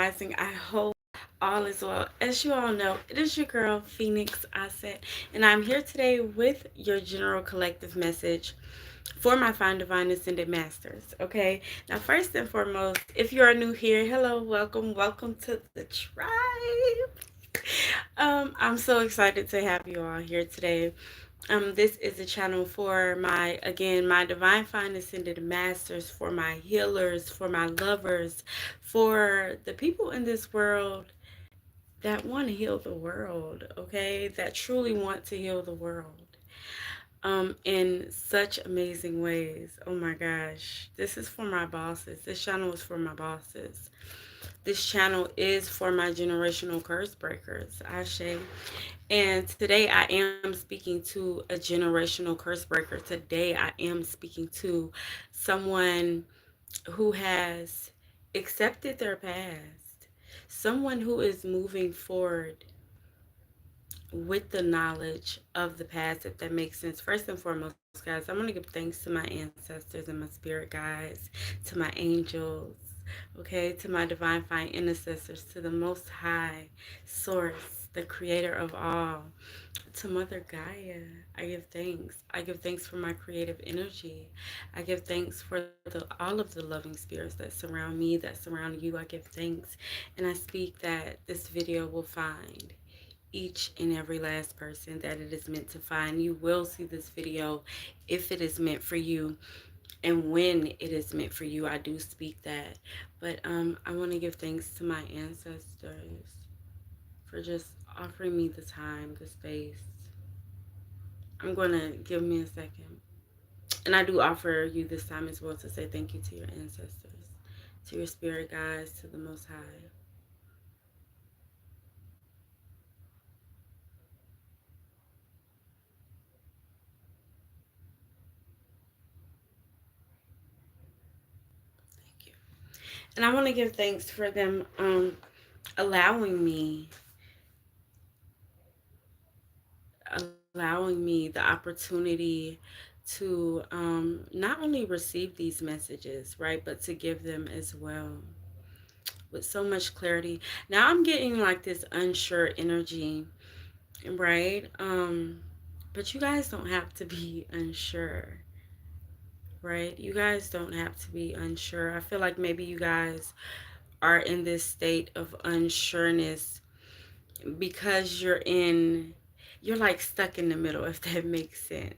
Rising. I hope all is well. As you all know, it is your girl, Phoenix Asset, and I'm here today with your general collective message for my Fine Divine Ascended Masters. Okay, now, first and foremost, if you are new here, hello, welcome to the tribe. I'm so excited to have you all here today. This is a channel for my divine fine ascended masters, for my healers, for my lovers, for the people in this world that want to heal the world, okay? That truly want to heal the world. In such amazing ways. Oh my gosh. This is for my bosses. This channel is for my bosses. This channel is for my generational curse breakers. Ashe. And today I am speaking to a generational curse breaker. Today I am speaking to someone who has accepted their past, someone who is moving forward with the knowledge of the past, if that makes sense. First and foremost, guys, I'm going to give thanks to my ancestors and my spirit guides, to my angels, okay, to my divine fine intercessors, to the most high source, the creator of all, to Mother Gaia. I give thanks. I give thanks for my creative energy. I give thanks for all of the loving spirits that surround me, that surround you. I give thanks, and I speak that this video will find each and every last person that it is meant to find. You will see this video if it is meant for you, and when it is meant for you. I do speak that. But I want to give thanks to my ancestors for just offering me the time, the space. I'm going to give me a second. And I do offer you this time as well to say thank you to your ancestors, to your spirit guides, to the Most High. Thank you. And I want to give thanks for them allowing me the opportunity to not only receive these messages, right, but to give them as well with so much clarity. Now I'm getting like this unsure energy, right? But you guys don't have to be unsure, right? You guys don't have to be unsure. I feel like maybe you guys are in this state of unsureness because you're like stuck in the middle, if that makes sense.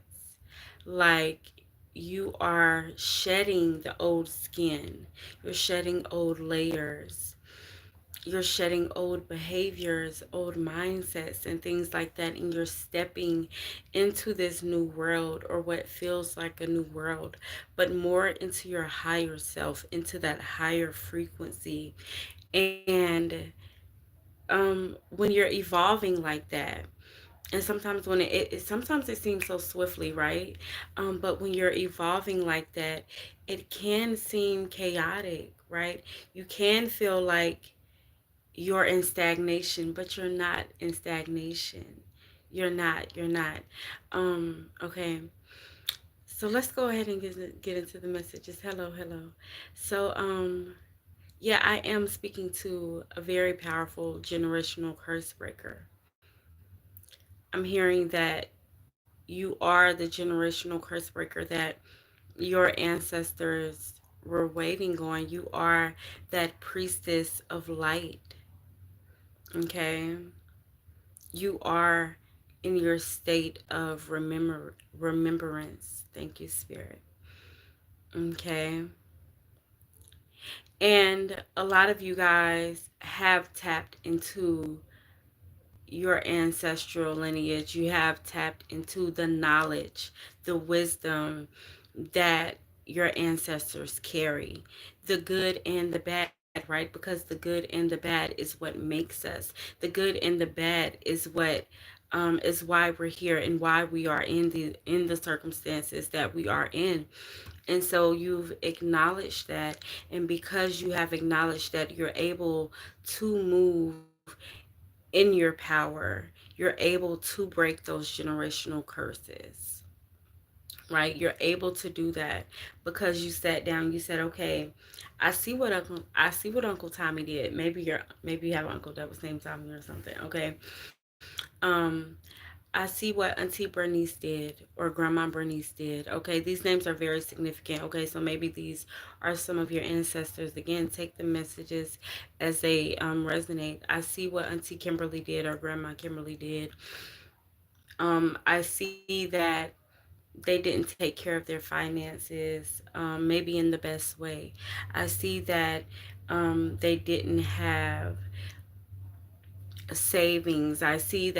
Like, you are shedding the old skin, you're shedding old layers, you're shedding old behaviors, old mindsets, and things like that, and you're stepping into this new world, or what feels like a new world, but more into your higher self, into that higher frequency. And when you're evolving like that, and sometimes when sometimes it seems so swiftly, right? But when you're evolving like that, it can seem chaotic, right? You can feel like you're in stagnation, but you're not in stagnation. You're not. Okay. So let's go ahead and get into the messages. Hello. So yeah, I am speaking to a very powerful generational curse breaker. I'm hearing that you are the generational curse breaker that your ancestors were waiting on. You are that priestess of light. Okay? You are in your state of remembrance. Thank you, Spirit. Okay? And a lot of you guys have tapped into your ancestral lineage. You have tapped into the knowledge, the wisdom that your ancestors carry, the good and the bad, right? Because the good and the bad is what makes us. The good and the bad is why we're here, and why we are in the circumstances that we are in. And so you've acknowledged that, and because you have acknowledged that, you're able to move in your power. You're able to break those generational curses. right? You're able to do that because you sat down, you said, okay, I see what Uncle Tommy did. Maybe you have an uncle that was named Tommy or something, okay? Um, I see what Auntie Bernice did or Grandma Bernice did. Okay, these names are very significant. Okay, so maybe these are some of your ancestors. Again, take the messages as they resonate. I see what Auntie Kimberly did or Grandma Kimberly did. I see that they didn't take care of their finances, maybe in the best way. I see that they didn't have savings. I see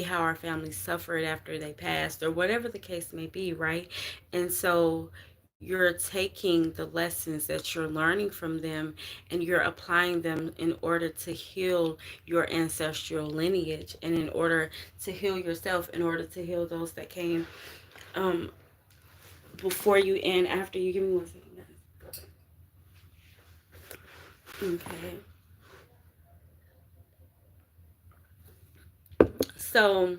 how our family suffered after they passed, or whatever the case may be, right? And so you're taking the lessons that you're learning from them and you're applying them in order to heal your ancestral lineage, and in order to heal yourself, in order to heal those that came um before you and after you. Give me 1 second, guys. Okay. So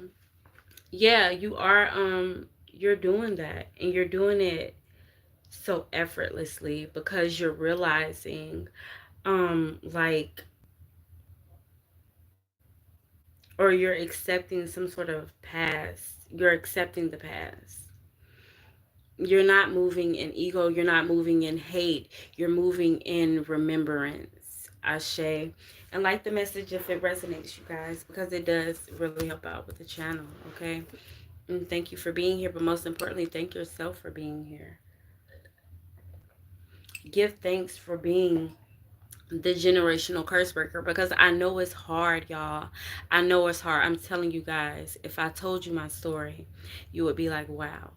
yeah, you're doing that, and you're doing it so effortlessly because you're realizing like, or you're accepting some sort of past. You're accepting the past. You're not moving in ego, you're not moving in hate, you're moving in remembrance. Ashe. And like the message if it resonates, you guys, because it does really help out with the channel. Okay, and thank you for being here, but most importantly, thank yourself for being here. Give thanks for being the generational curse breaker, because I know it's hard, y'all. I know it's hard. I'm telling you guys, if I told you my story, you would be like, wow.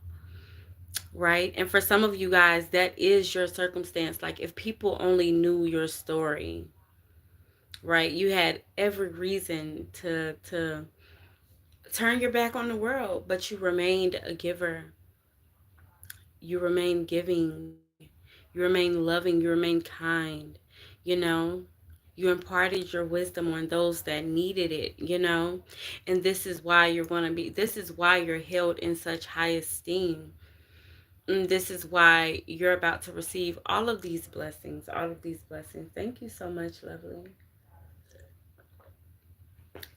Right? And for some of you guys, that is your circumstance. Like, if people only knew your story, right? You had every reason to turn your back on the world, but you remained a giver. You remained giving. You remained loving. You remained kind. You know, you imparted your wisdom on those that needed it, you know? And this is why you're going to be, this is why you're held in such high esteem. And this is why you're about to receive all of these blessings, all of these blessings. Thank you so much, lovely.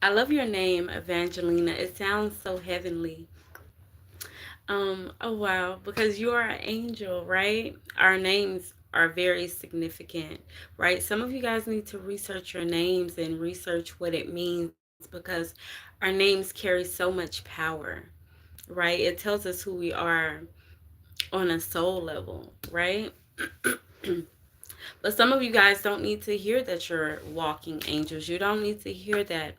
I love your name, Evangelina. It sounds so heavenly. Oh wow, because you are an angel, right? Our names are very significant, right? Some of you guys need to research your names and research what it means, because our names carry so much power, right? It tells us who we are on a soul level, right? But some of you guys don't need to hear that you're walking angels. You don't need to hear that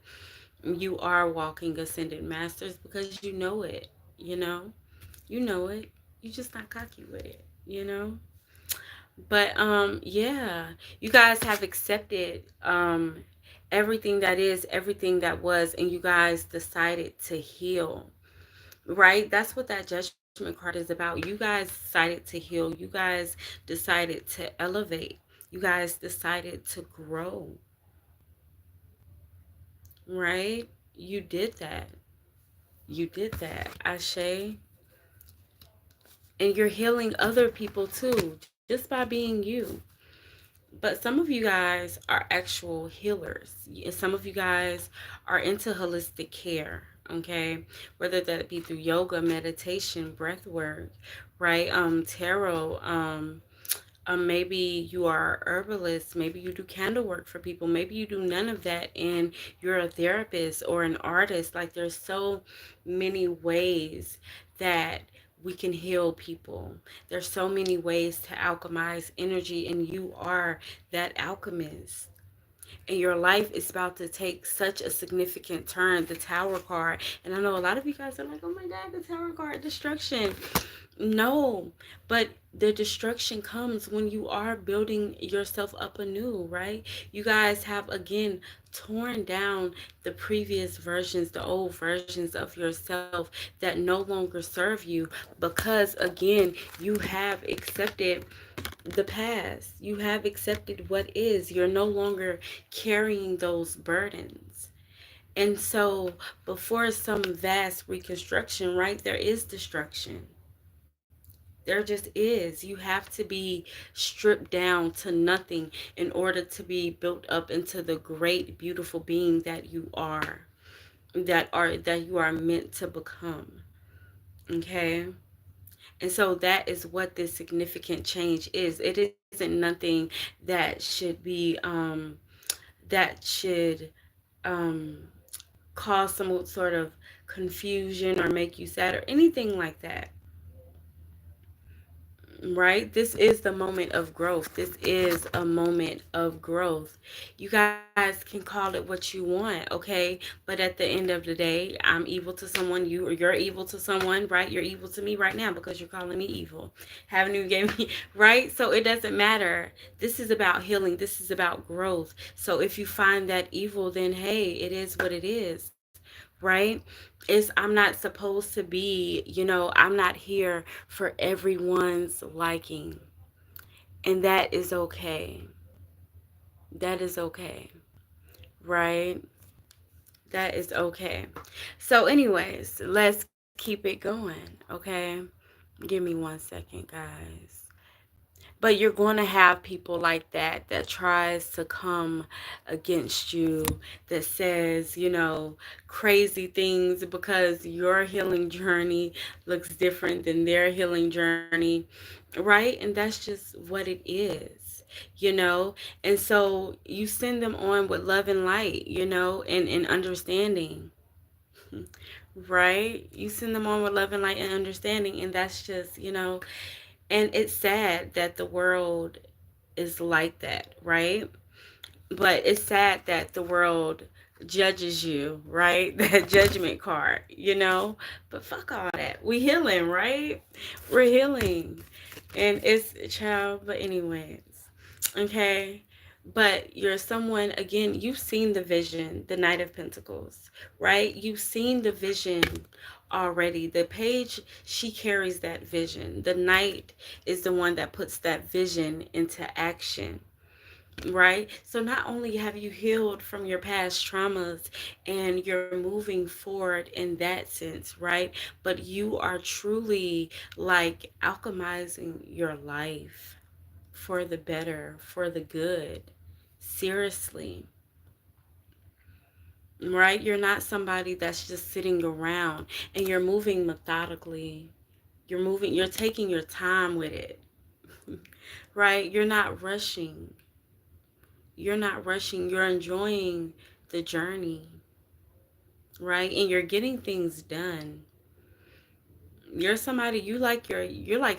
you are walking ascended masters, because you know it, you know? You know it. You just not cocky with it, you know? But yeah, you guys have accepted everything that is, everything that was, and you guys decided to heal. Right? That's what that judgment card is about. You guys decided to heal. You guys decided to elevate. You guys decided to grow. Right? You did that. You did that. Ashe. And you're healing other people too, just by being you. But some of you guys are actual healers. Some of you guys are into holistic care, okay? Whether that be through yoga, meditation, breath work, right? Tarot, maybe you are herbalist, maybe you do candle work for people, maybe you do none of that and you're a therapist or an artist. Like, there's so many ways that we can heal people. There's so many ways to alchemize energy, and you are that alchemist. And your life is about to take such a significant turn. The Tower card, and I know a lot of you guys are like, oh my god, the Tower card, destruction. No, but the destruction comes when you are building yourself up anew, right? You guys have again torn down the previous versions, the old versions of yourself that no longer serve you, because again, you have accepted the past. You have accepted what is. You're no longer carrying those burdens. And so, before some vast reconstruction, right, there is destruction. There just is. You have to be stripped down to nothing in order to be built up into the great, beautiful being that you are, that you are meant to become. Okay? And so that is what this significant change is. It isn't nothing that should be that should um cause some sort of confusion or make you sad or anything like that. Right? This is the moment of growth. This is a moment of growth. You guys can call it what you want, okay? But at the end of the day, I'm evil to someone, you, or you're evil to someone, right? You're evil to me right now because you're calling me evil. Haven't even gave me, right? So it doesn't matter. This is about healing. This is about growth. So if you find that evil, then hey, it is what it is, right? I'm not supposed to be, I'm not here for everyone's liking. And that is okay. That is okay. Right? That is okay. So, anyways, let's keep it going. Okay? Give me 1 second, guys. But you're going to have people like that tries to come against you, that says, crazy things because your healing journey looks different than their healing journey, right? And that's just what it is, And so you send them on with love and light, and understanding, right? You send them on with love and light and understanding, and that's just, and it's sad that the world is like that, right? But it's sad that the world judges you, right? That judgment card, But fuck all that. We healing, right? We're healing. And it's child, but anyways. Okay. But you're someone, again, you've seen the vision, the Knight of Pentacles, right? You've seen the vision already. The page, she carries that vision. The Knight is the one that puts that vision into action, right? So not only have you healed from your past traumas and you're moving forward in that sense, right? But you are truly like alchemizing your life for the better, for the good. Seriously, right? You're not somebody that's just sitting around, and you're moving methodically. You're taking your time with it, right? You're not rushing. You're not rushing. You're enjoying the journey, right? And you're getting things done. You're somebody, you're like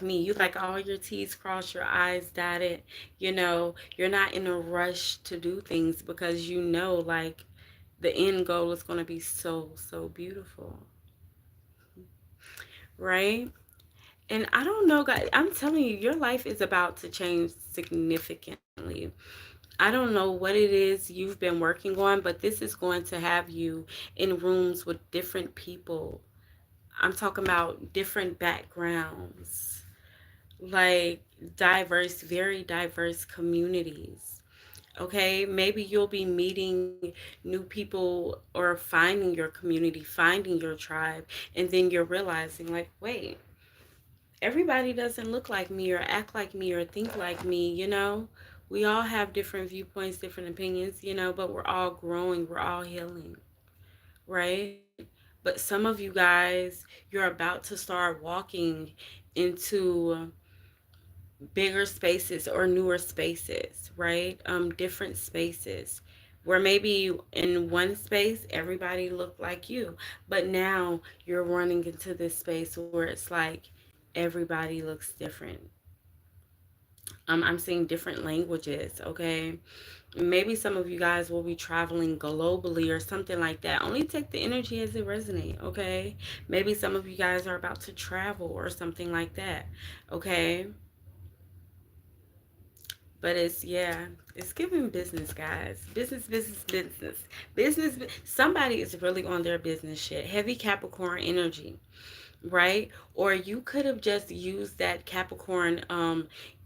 me. You like all your T's crossed, your I's dotted. You're not in a rush to do things because like the end goal is going to be so, so beautiful, right? And I don't know, guys, I'm telling you, your life is about to change significantly. I don't know what it is you've been working on, but this is going to have you in rooms with different people. I'm talking about different backgrounds, like diverse, very diverse communities. Okay, maybe you'll be meeting new people or finding your community, finding your tribe, and then you're realizing, like, wait, everybody doesn't look like me or act like me or think like me. We all have different viewpoints, different opinions, but we're all growing, we're all healing, right? But some of you guys, you're about to start walking into bigger spaces or newer spaces, right? Different spaces where maybe in one space everybody looked like you, but now you're running into this space where it's like everybody looks different. I'm seeing different languages, okay? Maybe some of you guys will be traveling globally or something like that. Only take the energy as it resonates, okay? Maybe some of you guys are about to travel or something like that, okay? But it's giving business, guys. Business, business, business. Somebody is really on their business shit. Heavy Capricorn energy, right? Or you could have just used that Capricorn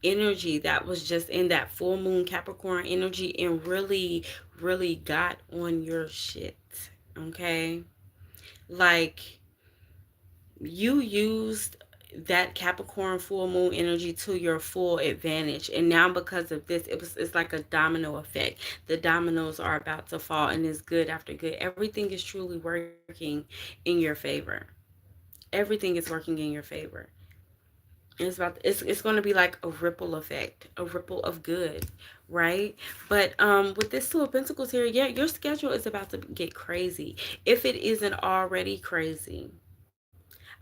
energy that was just in that full moon Capricorn energy and really, really got on your shit. Okay? Like you used that Capricorn full moon energy to your full advantage. And now because of this, it's like a domino effect. The dominoes are about to fall, and it's good after good. Everything is truly working in your favor. Everything is working in your favor. And it's going to be like a ripple effect, a ripple of good, right? But with this Two of Pentacles here, yeah, your schedule is about to get crazy if it isn't already crazy.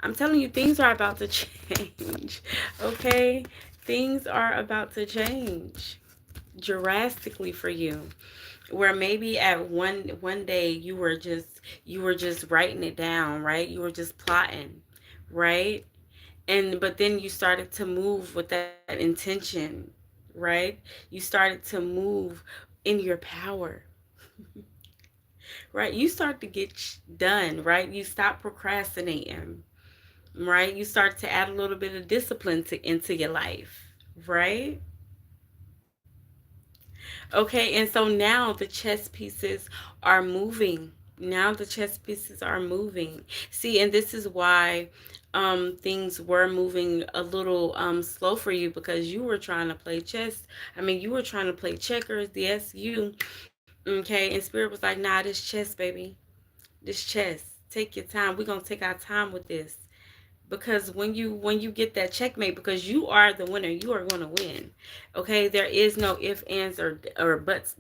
I'm telling you, things are about to change. Okay, things are about to change drastically for you, where maybe at one day you were just writing it down, right? You were just plotting, right? And but then you started to move with that intention, right? You started to move in your power, right? You start to get done, right? You stop procrastinating, right? You start to add a little bit of discipline into your life, right? Okay, and so now the chess pieces are moving. Now the chess pieces are moving. See, and this is why things were moving a little slow for you, because you were trying to play chess. I mean, you were trying to play checkers. Yes, you. Okay, and Spirit was like, nah, this chess, baby. This chess. Take your time. We're gonna take our time with this. Because when you get that checkmate, because you are the winner, you are going to win. Okay, there is no ifs, ands, or buts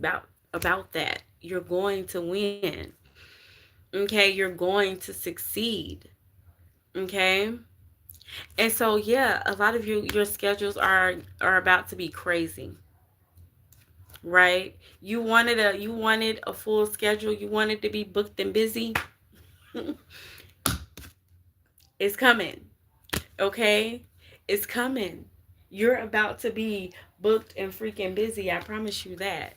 about that. You're going to win. Okay, you're going to succeed. Okay, and so yeah, a lot of your schedules are about to be crazy, right? You wanted a full schedule. You wanted to be booked and busy. It's coming. Okay? It's coming. You're about to be booked and freaking busy. I promise you that.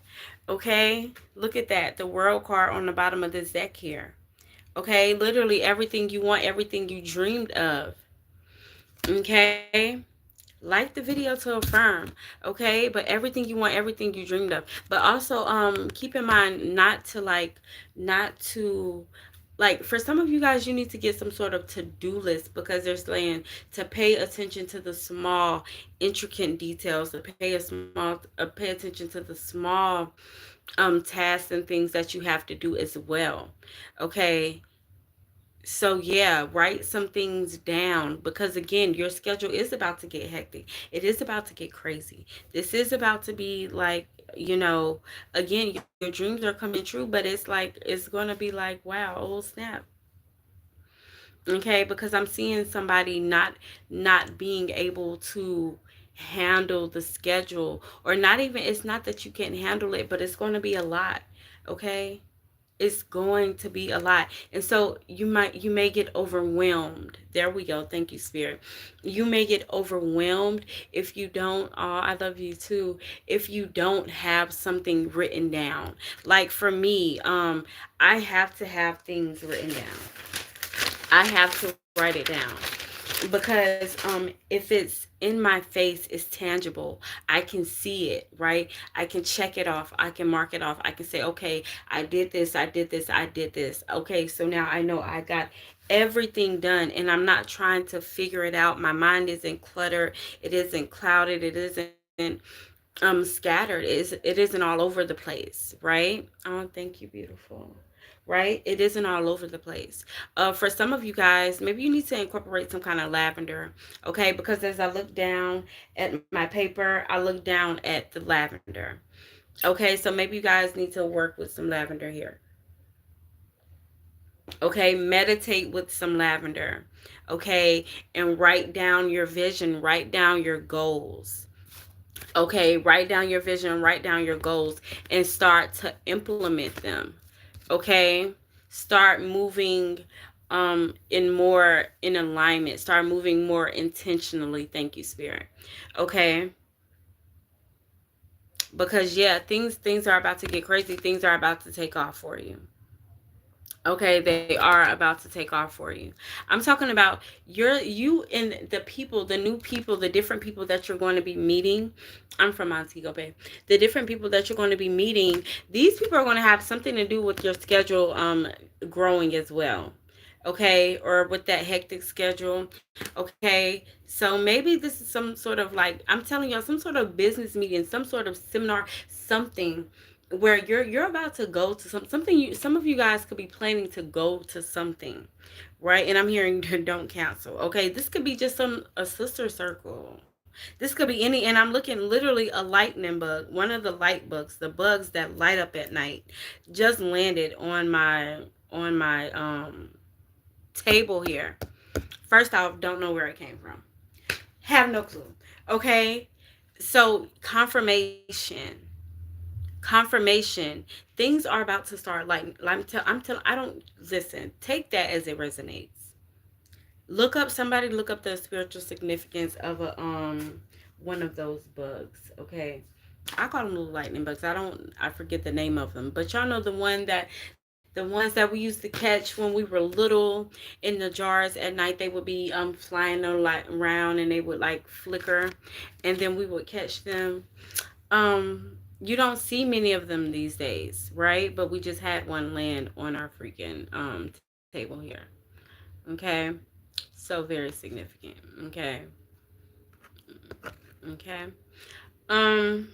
Okay? Look at that. The world card on the bottom of this deck here. Okay? Literally everything you want, everything you dreamed of. Okay? Like the video to affirm. Okay? But everything you want, everything you dreamed of. But also keep in mind not to like, for some of you guys, you need to get some sort of to-do list, because they're saying to pay attention to the small intricate details, to pay attention to the small tasks and things that you have to do as well. Okay, so yeah, write some things down, because again, your schedule is about to get hectic. It is about to get crazy. This is about to be like, again, your dreams are coming true, but it's going to be like, wow, oh snap. Okay, because I'm seeing somebody not being able to handle the schedule, or not even, it's not that you can't handle it, but it's going to be a lot. Okay, it's going to be a lot. And so you may get overwhelmed. There we go. Thank you, Spirit. You may get overwhelmed if you don't, oh, I love you too, if you don't have something written down. Like for me, I have to have things written down. I have to write it down, because if it's in my face, it's tangible. I can see it, right? I can check it off. I can mark it off. I can say, okay, I did this, I did this, I did this. Okay, so now I know I got everything done, and I'm not trying to figure it out. My mind isn't cluttered. It isn't clouded. It isn't scattered. It isn't all over the place, right? Oh, thank you, beautiful. Right? It isn't all over the place. For some of you guys, maybe you need to incorporate some kind of lavender, okay? Because as I look down at my paper, I look down at the lavender. Okay, so maybe you guys need to work with some lavender here. Okay, meditate with some lavender. Okay, and write down your vision, write down your goals. Okay, write down your vision, write down your goals, and start to implement them. Okay, start moving in alignment, start moving more intentionally. Thank you, Spirit. Okay, because yeah, things are about to get crazy. Things are about to take off for you. Okay, they are about to take off for you. I'm talking about you and the people, the new people, the different people that you're going to be meeting. I'm from Montego Bay. The different people that you're going to be meeting, these people are going to have something to do with your schedule growing as well. okay, or with that hectic schedule, okay. So maybe this is some sort of, like, I'm telling y'all, some sort of business meeting, some sort of seminar, something where you're about to go to something. You, some of you guys could be planning to go to something, right? And I'm hearing don't cancel. Okay, this could be just some a sister circle. This could be any, and I'm looking literally a lightning bug, one of the light bugs, the bugs that light up at night, just landed on my table here. First off, don't know where it came from. Have no clue. Okay? So, confirmation. Things are about to start, I'm telling, I don't listen. Take that as it resonates. Look up the spiritual significance of a one of those bugs, okay? I call them little lightning bugs. I forget the name of them. But y'all know the ones that we used to catch when we were little in the jars at night. They would be flying around, and they would like flicker, and then we would catch them. You don't see many of them these days, right? But we just had one land on our freaking table here. Okay? So very significant. Okay. Okay. Um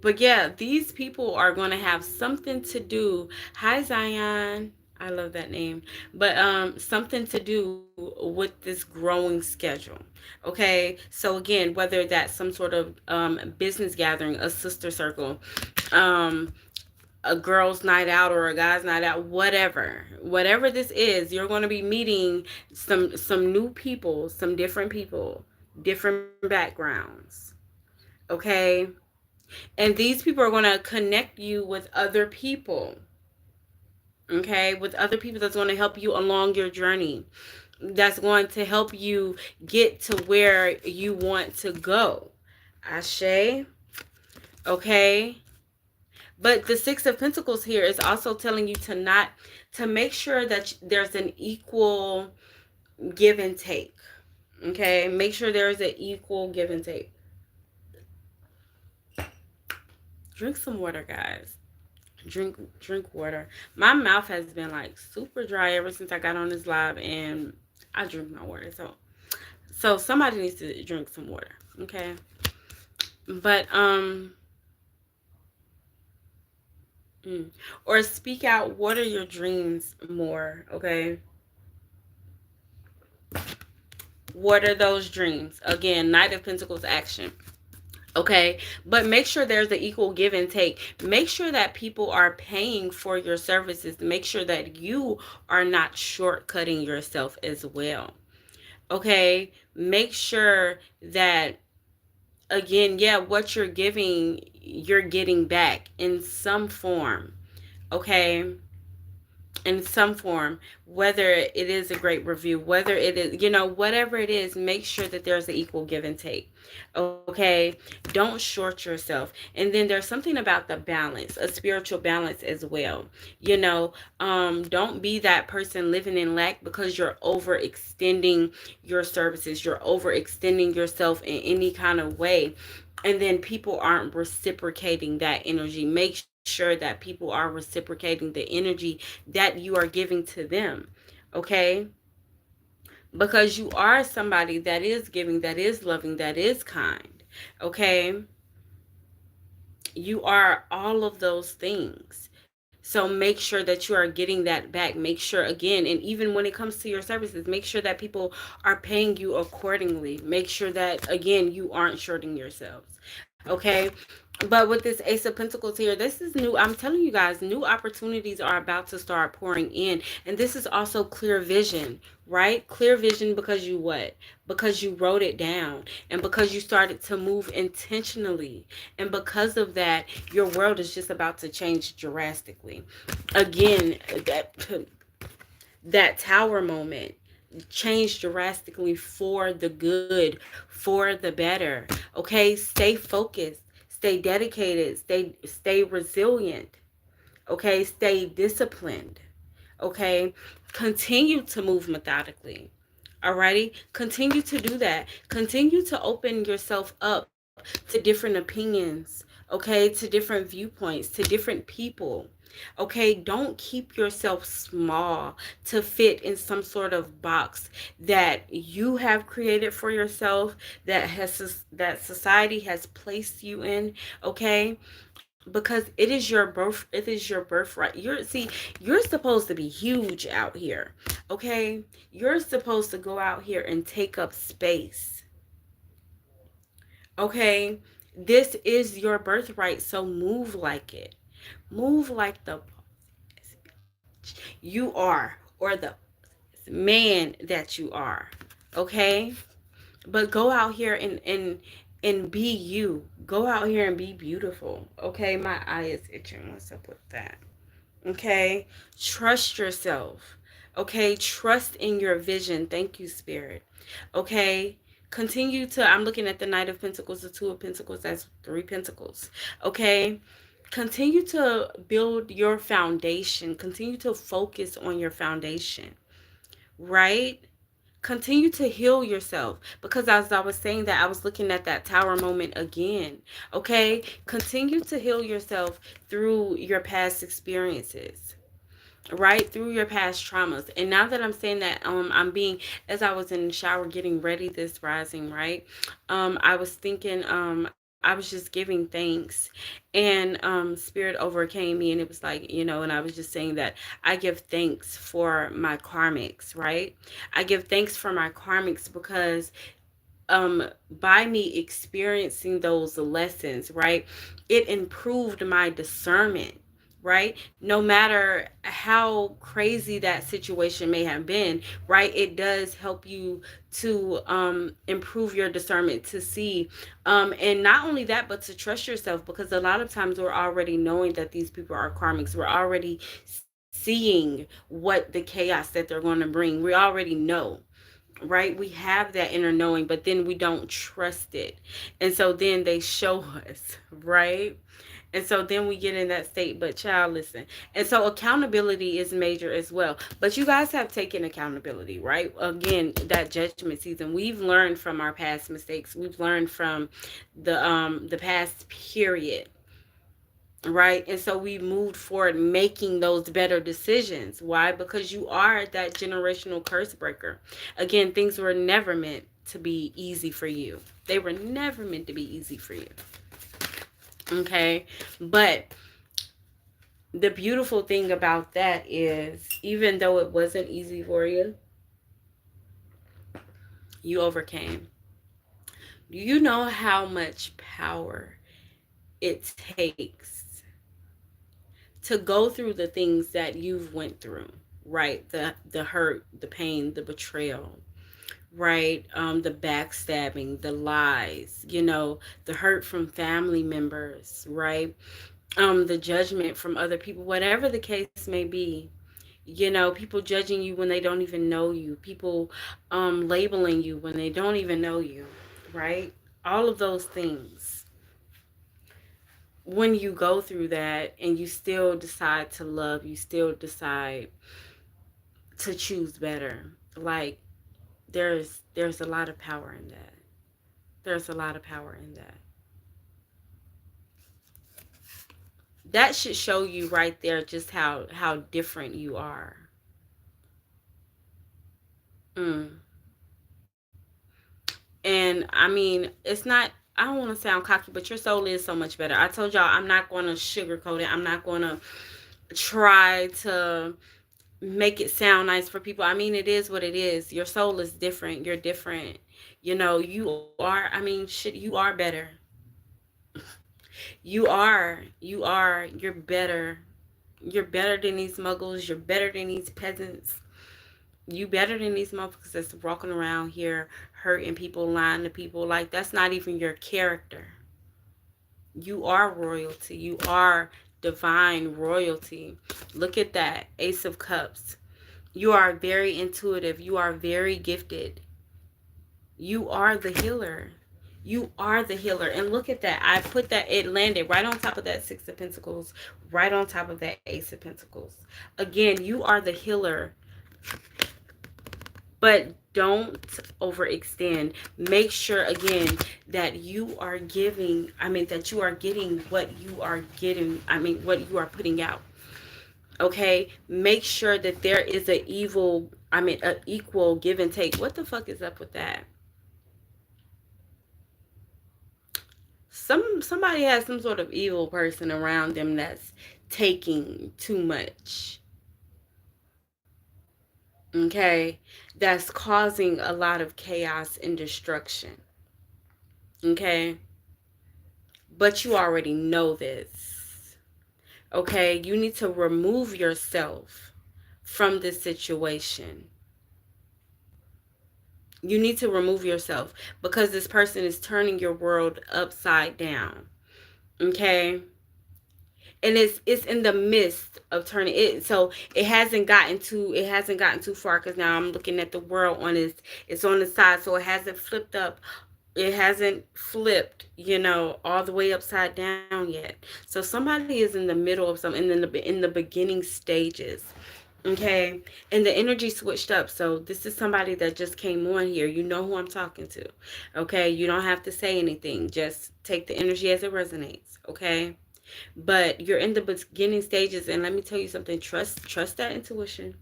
But yeah, these people are going to have something to do. Hi, Zion. I love that name. But something to do with this growing schedule. Okay? So again, whether that's some sort of business gathering, a sister circle, um a girls night out or a guys night out, whatever this is, you're going to be meeting some new people, some different people, different backgrounds. Okay? And these people are going to connect you with other people, okay? With other people that's going to help you along your journey. That's going to help you get to where you want to go. Ashe, okay? But the Six of Pentacles here is also telling you to make sure that there's an equal give and take. Okay? Make sure there's an equal give and take. Drink some water, guys. Drink water. My mouth has been like super dry ever since I got on this live, and I drink my water. So somebody needs to drink some water, okay? But or speak out. What are your dreams more, okay? What are those dreams? Again, Knight of Pentacles action. Okay, but make sure there's an equal give and take. Make sure that people are paying for your services. Make sure that you are not shortcutting yourself as well. Okay, make sure that, again, yeah, what you're giving, you're getting back in some form. Okay, in some form, whether it is a great review, whether it is, whatever it is, make sure that there's an equal give and take. Okay, don't short yourself. And then there's something about the balance, a spiritual balance as well. Don't be that person living in lack because you're overextending your services, you're overextending yourself in any kind of way, and then people aren't reciprocating that energy. Make sure that people are reciprocating the energy that you are giving to them. Okay? Because you are somebody that is giving, that is loving, that is kind. Okay? You are all of those things. So make sure that you are getting that back. Make sure, again, and even when it comes to your services, make sure that people are paying you accordingly. Make sure that, again, you aren't shorting yourselves. Okay? But with this Ace of Pentacles here, this is new. I'm telling you guys, new opportunities are about to start pouring in. And this is also clear vision, right? Clear vision because you what? Because you wrote it down. And because you started to move intentionally. And because of that, your world is just about to change drastically. Again, that tower moment changed drastically for the good, for the better. Okay? Stay focused. Stay dedicated, stay resilient, okay? Stay disciplined, okay? Continue to move methodically, alrighty? Continue to do that. Continue to open yourself up to different opinions, okay, to different viewpoints, to different people. Okay, don't keep yourself small to fit in some sort of box that you have created for yourself, that society has placed you in, okay? Because it is your birthright. You're supposed to be huge out here, okay? You're supposed to go out here and take up space, okay? This is your birthright, so move like it. Move like the you are, or the man that you are, okay? But go out here and be you. Go out here and be beautiful, okay? My eye is itching. What's up with that? Okay? Trust yourself. Okay? Trust in your vision. Thank you, Spirit. Okay? Continue to, I'm looking at the Knight of Pentacles, the Two of Pentacles, that's three Pentacles. Okay? Continue to build your foundation. Continue to focus on your foundation, right? Continue to heal yourself, because as I was saying that, I was looking at that tower moment again. Okay? Continue to heal yourself through your past experiences, right? Through your past traumas. And now that I'm saying that, I'm being, as I was in the shower getting ready this rising, right? I was thinking, I was just giving thanks, and spirit overcame me, and it was like, and I was just saying that I give thanks for my karmics, right? I give thanks for my karmics because by me experiencing those lessons, right, it improved my discernment, right? No matter how crazy that situation may have been, right, it does help you to improve your discernment, to see, and not only that, but to trust yourself, because a lot of times we're already knowing that these people are karmics. We're already seeing what the chaos that they're going to bring. We already know, right? We have that inner knowing, but then we don't trust it. And so then they show us, right? And so then we get in that state. But child, listen. And so accountability is major as well. But you guys have taken accountability, right? Again, that judgment season. We've learned from our past mistakes. We've learned from the past period, right? And so we moved forward making those better decisions. Why? Because you are that generational curse breaker. Again, things were never meant to be easy for you. They were never meant to be easy for you. Okay? But the beautiful thing about that is, even though it wasn't easy for you, you overcame. Do you know how much power it takes to go through the things that you've went through, right? The hurt, the pain, the betrayal, right? The backstabbing, the lies, the hurt from family members, right? The judgment from other people, whatever the case may be. People judging you when they don't even know you, people labeling you when they don't even know you, right? All of those things. When you go through that and you still decide to love, you still decide to choose better. Like, there's a lot of power in that. There's a lot of power in that. That should show you right there just how different you are. Mm. And I mean, it's not, I don't want to sound cocky, but your soul is so much better. I told y'all I'm not going to sugarcoat it. I'm not going to try to make it sound nice for people. I mean, it is what it is. Your soul is different. You're different. You are, I mean, shit, you are better. You're better. You're better than these muggles. You're better than these peasants. You better than these motherfuckers that's walking around here hurting people, lying to people. Like, that's not even your character. You are royalty. You are divine royalty. Look at that. Ace of Cups. You are very intuitive. You are very gifted. You are the healer. You are the healer. And look at that. I put that, it landed right on top of that Six of Pentacles, right on top of that Ace of Pentacles. Again, you are the healer. but don't overextend. Make sure again that you are giving, that you are getting what you are getting, what you are putting out. Okay, make sure that there is a equal give and take. What the fuck is up with that? Somebody has some sort of evil person around them that's taking too much. Okay, that's causing a lot of chaos and destruction. Okay, but you already know this. Okay, you need to remove yourself from this situation. You need to remove yourself because this person is turning your world upside down. Okay, and it's in the midst of turning it, so it hasn't gotten too far, because now I'm looking at the world on it's on the side, so it hasn't flipped up. It hasn't flipped, all the way upside down yet. So somebody is in the middle of something, in the beginning stages. Okay, and the energy switched up. So this is somebody that just came on here. You know who I'm talking to. Okay, you don't have to say anything. Just take the energy as it resonates. Okay, but you're in the beginning stages, and let me tell you something. Trust that intuition,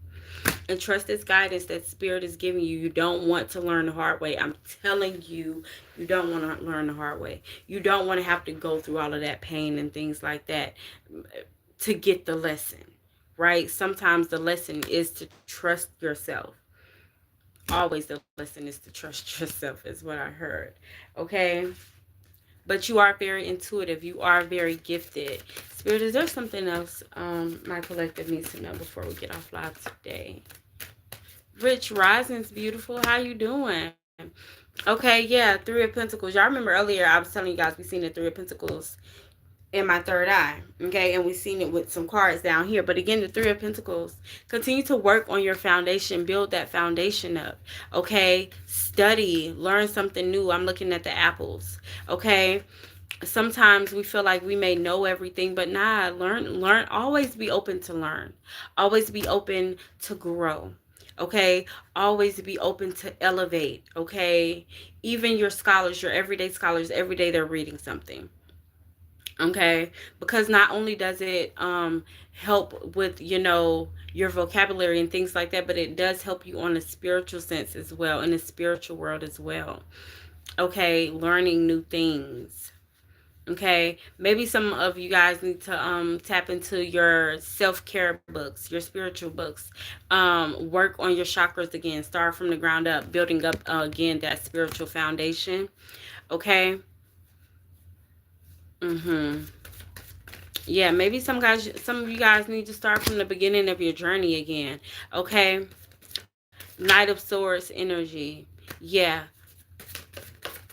and trust this guidance that spirit is giving you. You don't want to learn the hard way. I'm telling you, you don't want to learn the hard way. You don't want to have to go through all of that pain and things like that to get the lesson, right? Sometimes the lesson is to trust yourself. Always the lesson is to trust yourself, is what I heard. Okay, but you are very intuitive. You are very gifted. Spirit, is there something else my collective needs to know before we get off live today? Rich Rising's beautiful. How you doing? Okay, yeah, Three of Pentacles. Y'all remember earlier I was telling you guys we seen the Three of Pentacles in my third eye. Okay, and we seen it with some cards down here. But again, the Three of Pentacles. Continue to work on your foundation. Build that foundation up. Okay, study. Learn something new. I'm looking at the apples. Okay, sometimes we feel like we may know everything, but nah, learn, always be open to learn, always be open to grow. Okay, always be open to elevate. Okay, even your scholars, your everyday scholars, every day they're reading something. Okay, because not only does it help with your vocabulary and things like that, but it does help you on a spiritual sense as well, in the spiritual world as well. Okay, learning new things. Okay, maybe some of you guys need to tap into your self-care books, your spiritual books. Work on your chakras again. Start from the ground up, building up again that spiritual foundation. Okay. Yeah, maybe some of you guys need to start from the beginning of your journey again. Okay. Knight of Swords energy. Yeah.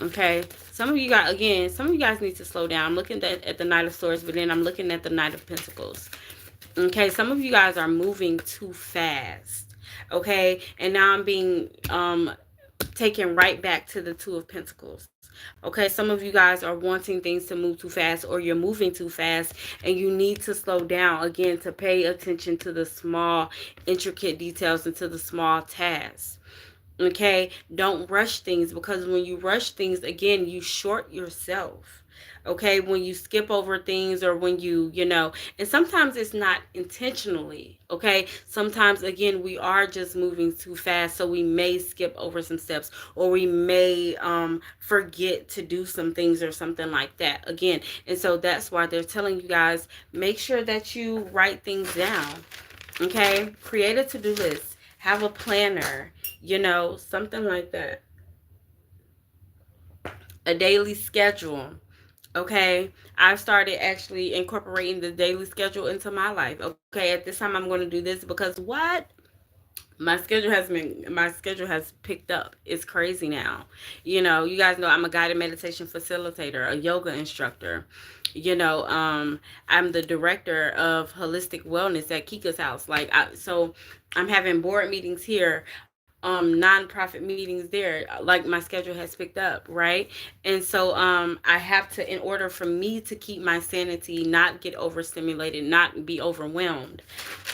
Okay. Some of you guys need to slow down. I'm looking at the Knight of Swords, but then I'm looking at the Knight of Pentacles. Okay, some of you guys are moving too fast. Okay, and now I'm being taken right back to the Two of Pentacles. Okay, some of you guys are wanting things to move too fast, or you're moving too fast, and you need to slow down again to pay attention to the small, intricate details and to the small tasks. Okay, don't rush things, because when you rush things, again, you short yourself. Okay, when you skip over things, or when and sometimes it's not intentionally. Okay, sometimes again we are just moving too fast, so we may skip over some steps, or we may forget to do some things or something like that again. And so that's why they're telling you guys, make sure that you write things down. Okay, create a to-do list, have a planner, something like that. A daily schedule. Okay, I've started actually incorporating the daily schedule into my life. Okay, at this time I'm going to do this because what? My schedule has picked up. It's crazy now. You guys know I'm a guided meditation facilitator, a yoga instructor. I'm the director of holistic wellness at Kika's house. So I'm having board meetings here, nonprofit meetings there. Like, my schedule has picked up, right? And so I have to, in order for me to keep my sanity, not get overstimulated, not be overwhelmed,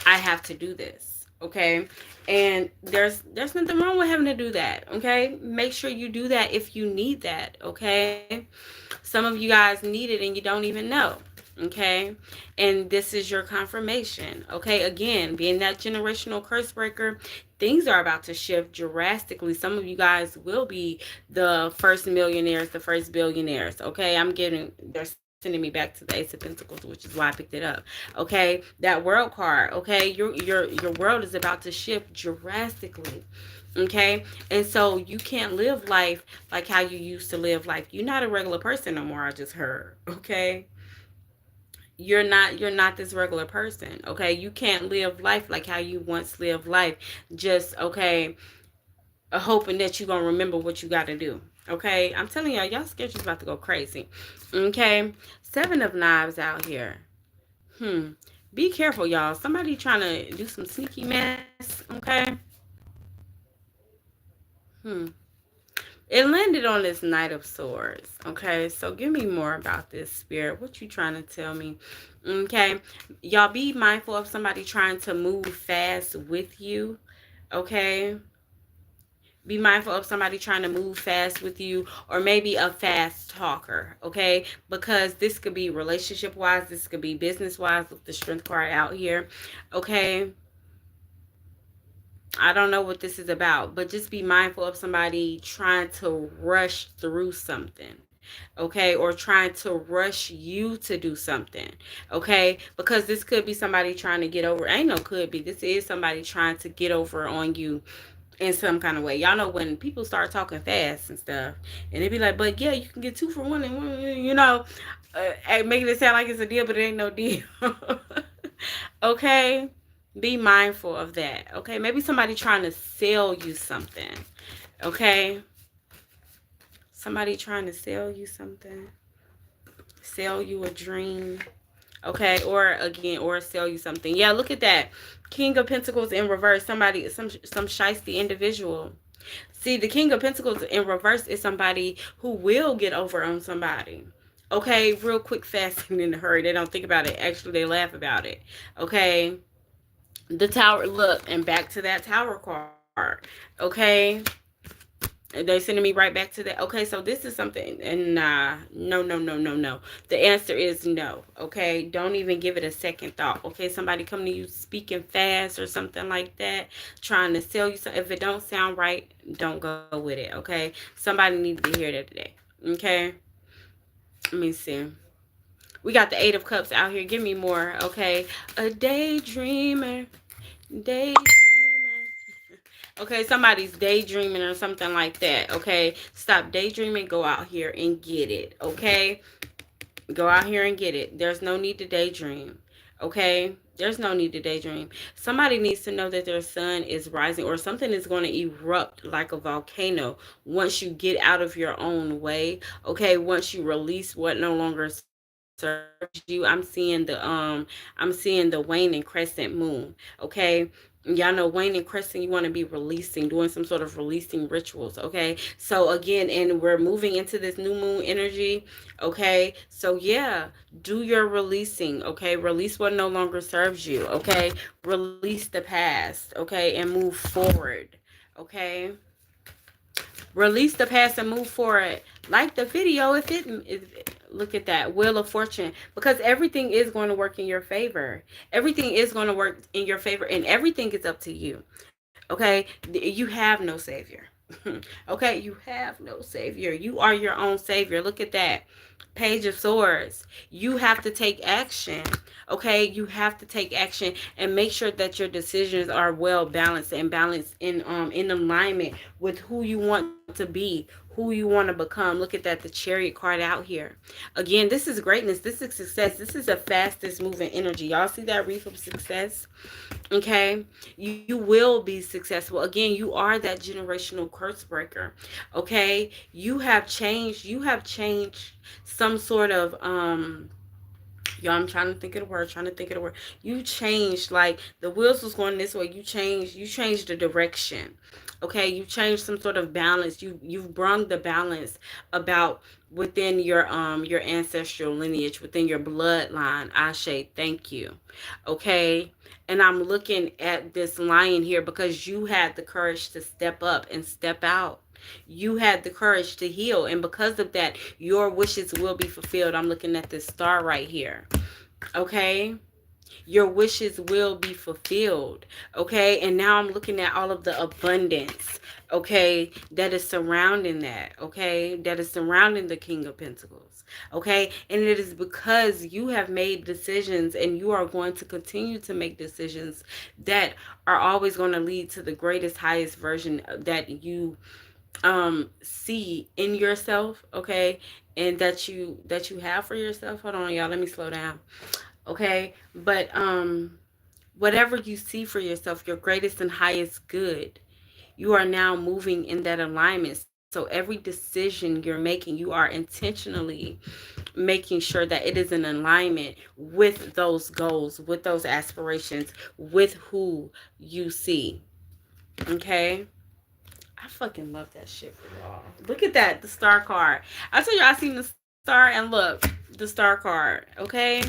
I have to do this. Okay, and there's nothing wrong with having to do that. Okay, make sure you do that if you need that. Okay, some of you guys need it and you don't even know. Okay, and this is your confirmation. Okay, again, being that generational curse breaker, things are about to shift drastically. Some of you guys will be the first millionaires, the first billionaires. Okay, they're sending me back to the Ace of Pentacles, which is why I picked it up. Okay, that world card. Okay, your world is about to shift drastically. Okay, and so you can't live life like how you used to live life. You're not a regular person no more. I just heard. Okay, you're not this regular person. Okay, you can't live life like how you once lived life. Just okay, hoping that you're gonna remember what you got to do. Okay, I'm telling y'all schedule's about to go crazy. Okay, 7 of Knives out here. Hmm. Be careful, y'all. Somebody trying to do some sneaky mess. Okay. Hmm. It landed on this Knight of Swords. Okay, so give me more about this, Spirit. What you trying to tell me? Okay, y'all be mindful of somebody trying to move fast with you. Okay, be mindful of somebody trying to move fast with you, or maybe a fast talker. Okay, because this could be relationship wise, this could be business wise with the Strength card out here. Okay, I don't know what this is about, but just be mindful of somebody trying to rush through something. Okay, or trying to rush you to do something. Okay, because this could be somebody trying to get over. Ain't no could be. This is somebody trying to get over on you in some kind of way. Y'all know when people start talking fast and stuff, and they be like, "But yeah, you can get two for one," and one, making it sound like it's a deal, but it ain't no deal. Okay, be mindful of that. Okay, maybe somebody trying to sell you something. Okay, somebody trying to sell you something, sell you a dream. Okay, or again, or sell you something. Yeah, look at that. King of Pentacles in reverse. Somebody, some shisty individual. See, the King of Pentacles in reverse is somebody who will get over on somebody. Okay, real quick, fast, and in a hurry. They don't think about it. Actually, they laugh about it. Okay, the Tower. Look, and back to that Tower card. Okay, they're sending me right back to that. Okay, so this is something, and nah, no, no, no, no, no. The answer is no. Okay, don't even give it a second thought. Okay, somebody coming to you speaking fast or something like that, trying to sell you something. If it don't sound right, don't go with it. Okay, somebody needs to hear that today. Okay, let me see. We got the Eight of Cups out here. Give me more. Okay, a daydreamer, daydreamer. Okay, somebody's daydreaming or something like that. Okay, stop daydreaming. Go out here and get it. Okay, go out here and get it. There's no need to daydream. Okay, there's no need to daydream. Somebody needs to know that their sun is rising, or something is going to erupt like a volcano once you get out of your own way. Okay, once you release what no longer serves you. I'm seeing the waning crescent moon. Okay, y'all know waning crescent, you want to be releasing, doing some sort of releasing rituals. Okay, so again, and we're moving into this new moon energy. Okay, so yeah, do your releasing. Okay, release what no longer serves you. Okay, release the past. Okay, and move forward. Okay, release the past and move forward. Like the video if it is. Look at that Wheel of Fortune, because everything is going to work in your favor. Everything is going to work in your favor, and everything is up to you. Okay, you have no savior. Okay, you have no savior. You are your own savior. Look at that Page of Swords. You have to take action. Okay, you have to take action and make sure that your decisions are well balanced and balanced in alignment with who you want to be, who you want to become. Look at that, the Chariot card out here. Again, this is greatness. This is success. This is the fastest moving energy. Y'all see that wreath of success? Okay, you will be successful. Again, you are that generational curse breaker. Okay, you have changed some sort of y'all, I'm trying to think of the word. You changed, like the wheels was going this way. You changed the direction. Okay, you changed some sort of balance. You've brung the balance about within your ancestral lineage, within your bloodline. Ashe, thank you. Okay. And I'm looking at this lion here because you had the courage to step up and step out. You had the courage to heal. And because of that, your wishes will be fulfilled. I'm looking at this star right here. Okay? Your wishes will be fulfilled. Okay? And now I'm looking at all of the abundance. Okay? That is surrounding that. Okay? That is surrounding the King of Pentacles. Okay? And it is because you have made decisions and you are going to continue to make decisions that are always going to lead to the greatest, highest version that you see in yourself. Okay? And that you have for yourself. Hold on, y'all. Let me slow down. Okay? But whatever you see for yourself, your greatest and highest good, you are now moving in that alignment. So every decision you're making, you are intentionally making sure that it is in alignment with those goals, with those aspirations, with who you see. Okay? I fucking love that shit for y'all. Look at that, the star card. I told you I seen the star, and look, the star card. Okay?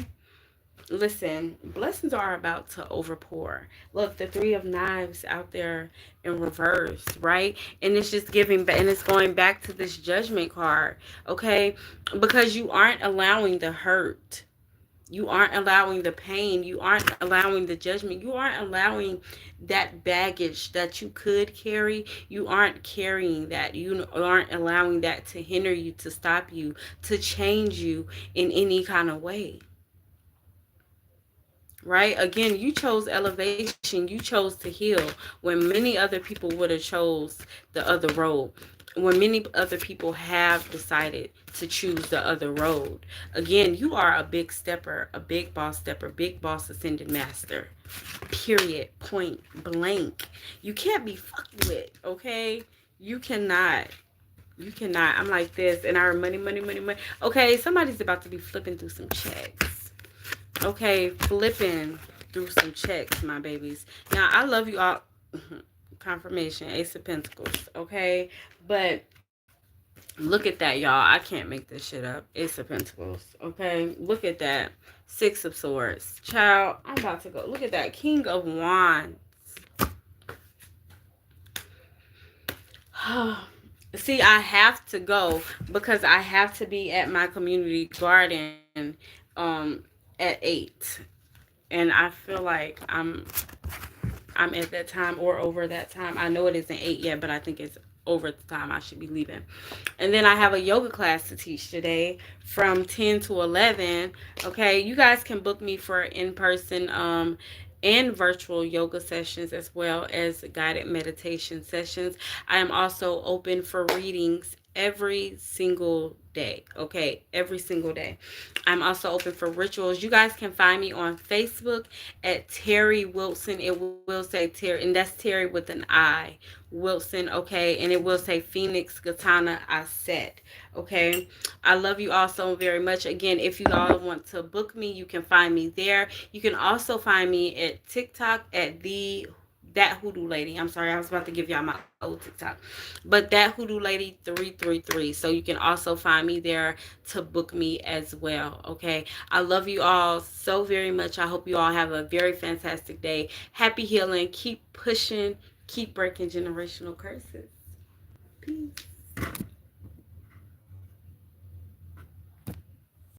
Listen, blessings are about to overpour. Look, the Three of Knives out there in reverse, right? And it's just giving back, and it's going back to this Judgment card, okay? Because you aren't allowing the hurt. You aren't allowing the pain. You aren't allowing the judgment. You aren't allowing that baggage that you could carry. You aren't carrying that. You aren't allowing that to hinder you, to stop you, to change you in any kind of way. Right? Again, you chose elevation. You chose to heal when many other people would have chose the other road. When many other people have decided to choose the other road. Again, you are a big stepper, a big boss ascended master. Period. Point blank. You can't be fucked with, okay? You cannot. You cannot. I'm like this, and our money, money, money, money. Okay, somebody's about to be flipping through some checks. Okay, flipping through some checks, my babies. Now, I love you all. Confirmation, Ace of Pentacles, okay? But look at that, y'all. I can't make this shit up. Ace of Pentacles, okay? Look at that. Six of Swords. Child, I'm about to go. Look at that. King of Wands. See, I have to go because I have to be at my community garden at 8. And I feel like I'm at that time or over that time. I know it isn't 8 yet, but I think it's over the time I should be leaving. And then I have a yoga class to teach today from 10 to 11. Okay, you guys can book me for in-person and virtual yoga sessions as well as guided meditation sessions. I am also open for readings every single day. Okay, every single day. I'm also open for rituals. You guys can find me on Facebook at Terry Wilson. It will say Terry, and that's Terry with an I. Wilson, okay, and it will say Phoenix Katana Aset. Okay, I love you all so very much. Again, if you all want to book me, you can find me there. You can also find me at TikTok at that hoodoo lady. I'm sorry, I was about to give y'all my old TikTok, but that hoodoo lady 333. So you can also find me there to book me as well. Okay, I love you all so very much. I hope you all have a very fantastic day. Happy healing. Keep pushing. Keep breaking generational curses. Peace.